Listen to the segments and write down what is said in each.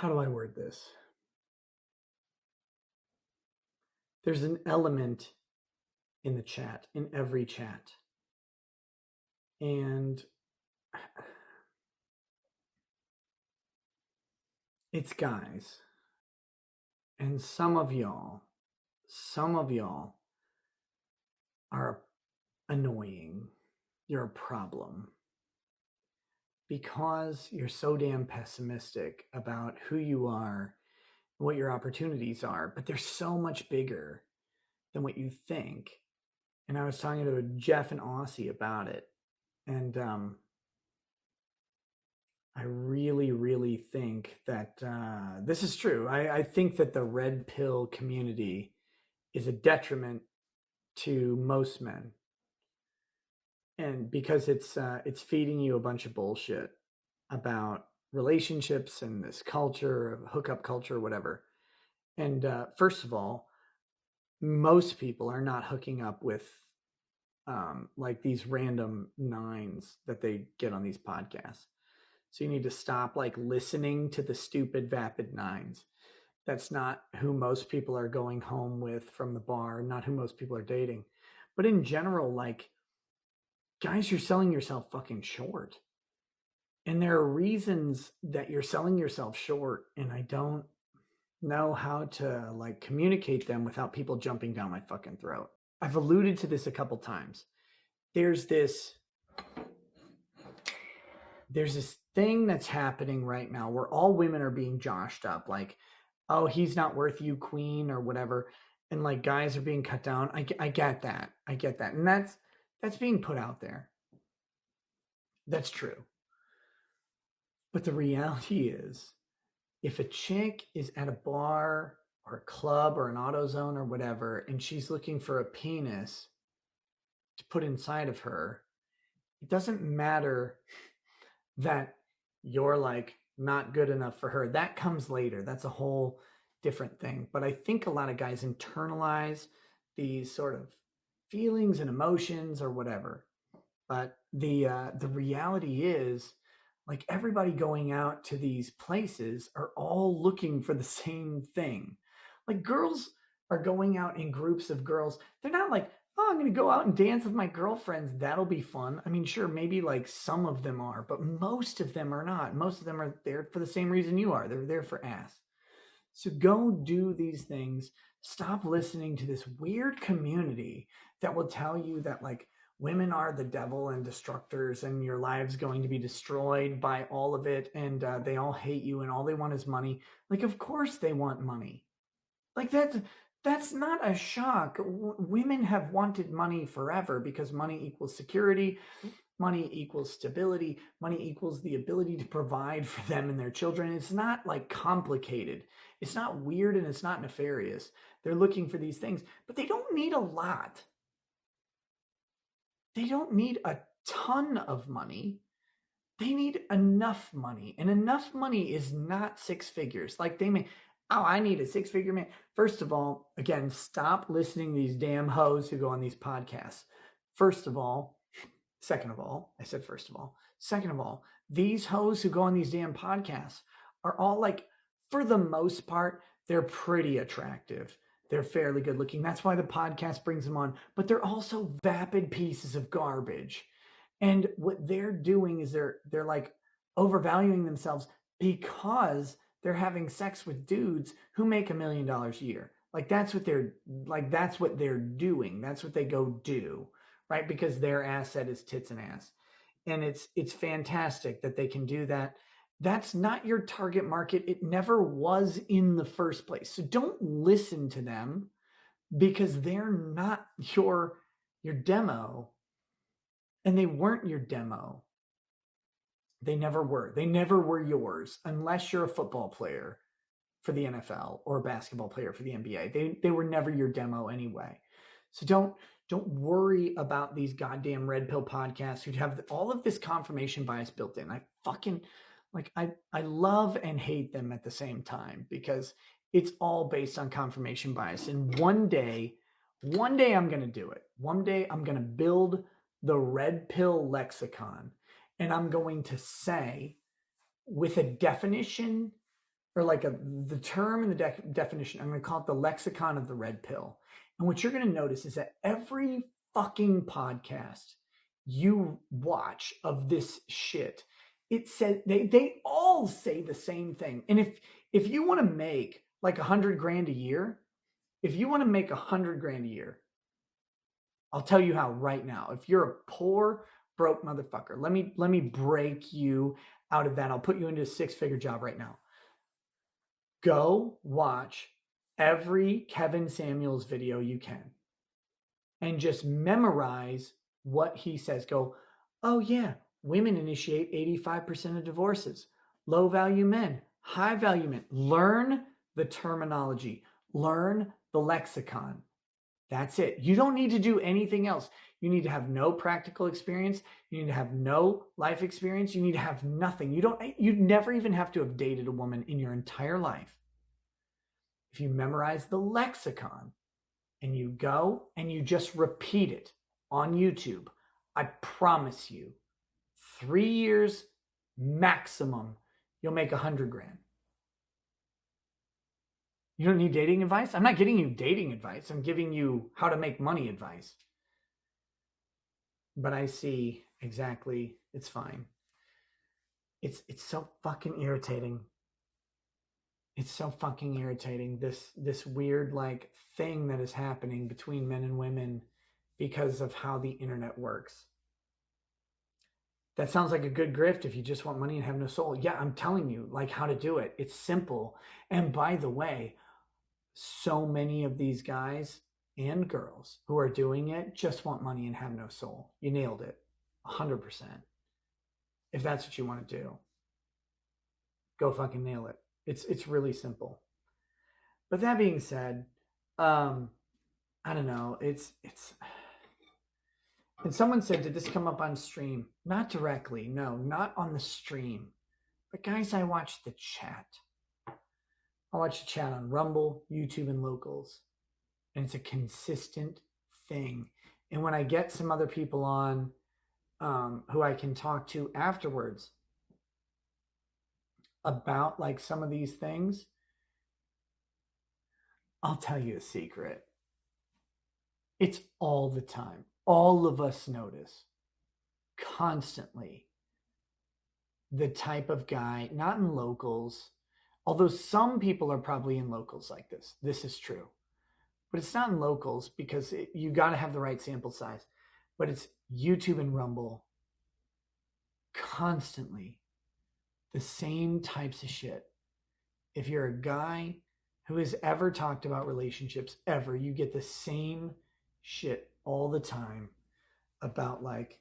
how do I word this? There's an element in the chat, in every chat. And it's guys. And some of y'all are annoying. You're a problem. Because you're so damn pessimistic about who you are, what your opportunities are, but they're so much bigger than what you think. And I was talking to Jeff and Aussie about it. And I really, really think that this is true. I think that the red pill community is a detriment to most men, and because it's feeding you a bunch of bullshit about relationships and this culture of hookup culture, whatever. And first of all, most people are not hooking up with like these random nines that they get on these podcasts. So you need to stop like listening to the stupid vapid nines. That's not who most people are going home with from the bar, not who most people are dating. But in general, like, guys, you're selling yourself fucking short. And there are reasons that you're selling yourself short, and I don't know how to like communicate them without people jumping down my fucking throat. I've alluded to this a couple times. There's this thing that's happening right now where all women are being joshed up, like, oh, he's not worth you, queen, or whatever. And like guys are being cut down. I get that. I get that. And that's being put out there. That's true. But the reality is, if a chick is at a bar or a club or an AutoZone or whatever, and she's looking for a penis to put inside of her, it doesn't matter that you're like not good enough for her. That comes later. That's a whole different thing. But I think a lot of guys internalize these sort of feelings and emotions or whatever. But the reality is, like, everybody going out to these places are all looking for the same thing. Like, girls are going out in groups of girls. They're not like, oh, I'm going to go out and dance with my girlfriends. That'll be fun. I mean, sure, maybe like some of them are, but most of them are not. Most of them are there for the same reason you are. They're there for ass. So go do these things. Stop listening to this weird community that will tell you that like women are the devil and destructors and your life's going to be destroyed by all of it, and they all hate you and all they want is money. Like, of course they want money. Like, that's not a shock. Women have wanted money forever because money equals security, money equals stability, money equals the ability to provide for them and their children. It's not like complicated. It's not weird, and it's not nefarious. They're looking for these things, but they don't need a lot. They don't need a ton of money. They need enough money, and enough money is not six figures. Like, they may, oh, I need a six-figure man. First of all, again, stop listening to these damn hoes who go on these podcasts. First of all, second of all, I said first of all. Second of all, these hoes who go on these damn podcasts are all like, for the most part, they're pretty attractive. They're fairly good looking. That's why the podcast brings them on. But they're also vapid pieces of garbage. And what they're doing is they're like overvaluing themselves because they're having sex with dudes who make $1 million a year. Like, that's what they're doing. That's what they go do, right? Because their asset is tits and ass. And it's fantastic that they can do that. That's not your target market. It never was in the first place. So don't listen to them, because they're not your demo, and they weren't your demo. They never were. They never were yours, unless you're a football player for the NFL or a basketball player for the NBA. They were never your demo anyway. So don't worry about these goddamn red pill podcasts who have all of this confirmation bias built in. I fucking like I love and hate them at the same time, because it's all based on confirmation bias. And one day I'm going to do it. One day I'm going to build the red pill lexicon, and I'm going to say, with a definition or like the term and the definition, I'm going to call it the lexicon of the red pill. And what you're going to notice is that every fucking podcast you watch of this shit, it said they all say the same thing. And if you want to make like 100 grand a year, if you want to make 100 grand a year, I'll tell you how right now. If you're a poor, broke motherfucker, let me break you out of that. I'll put you into a 6-figure job right now. Go watch every Kevin Samuels video you can and just memorize what he says. Go, oh yeah, women initiate 85% of divorces. Low value men, high value men. Learn the terminology, learn the lexicon. That's it. You don't need to do anything else. You need to have no practical experience. You need to have no life experience. You need to have nothing. You never even have to have dated a woman in your entire life. If you memorize the lexicon and you go and you just repeat it on YouTube, I promise you, 3 years maximum, you'll make 100 grand. You don't need dating advice? I'm not giving you dating advice. I'm giving you how to make money advice. But I see exactly, it's fine. It's so fucking irritating. It's so fucking irritating. This weird like thing that is happening between men and women because of how the internet works. That sounds like a good grift if you just want money and have no soul. Yeah, I'm telling you like how to do it. It's simple. And by the way, so many of these guys and girls who are doing it just want money and have no soul. You nailed it. 100%. If that's what you want to do, go fucking nail it. It's really simple. But that being said, I don't know. It's and someone said, did this come up on stream? Not directly. No, not on the stream. But guys, I watch the chat. I watch the chat on Rumble, YouTube, and Locals. And it's a consistent thing. And when I get some other people on who I can talk to afterwards about like some of these things, I'll tell you a secret. It's all the time. All of us notice constantly the type of guy, not in Locals, although some people are probably in Locals like this. This is true. But it's not in Locals because you got to have the right sample size. But it's YouTube and Rumble constantly the same types of shit. If you're a guy who has ever talked about relationships ever, you get the same shit all the time about like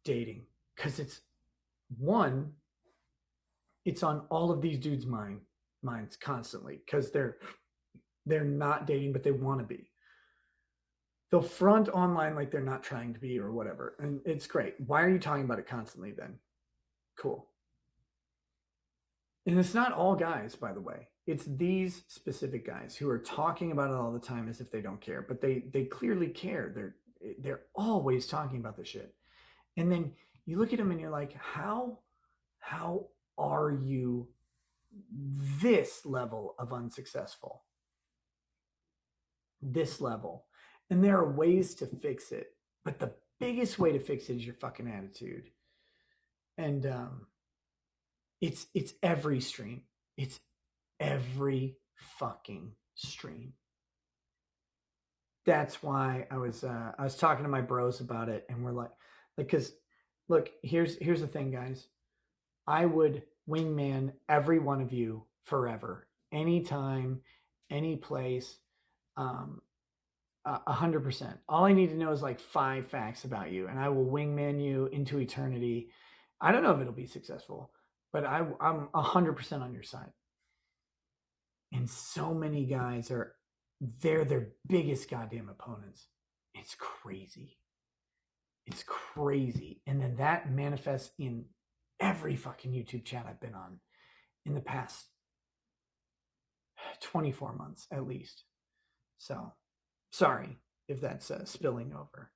dating. Because it's on all of these dudes' minds constantly because they're not dating, but they want to be. They'll front online like they're not trying to be or whatever. And it's great. Why are you talking about it constantly then? Cool. And it's not all guys, by the way. It's these specific guys who are talking about it all the time as if they don't care, but they clearly care. They're always talking about this shit. And then you look at them and you're like, how are you this level of unsuccessful? This level. And there are ways to fix it, but the biggest way to fix it is your fucking attitude. And it's every stream. It's every fucking stream. That's why I was talking to my bros about it, and we're like, because look, here's the thing, guys. I would wingman every one of you forever, anytime, any place. 100%. All I need to know is like 5 facts about you, and I will wingman you into eternity. I don't know if it'll be successful, but I'm 100% on your side. And so many guys they're their biggest goddamn opponents. It's crazy. It's crazy. And then that manifests in every fucking YouTube chat I've been on in the past 24 months at least. So sorry if that's spilling over.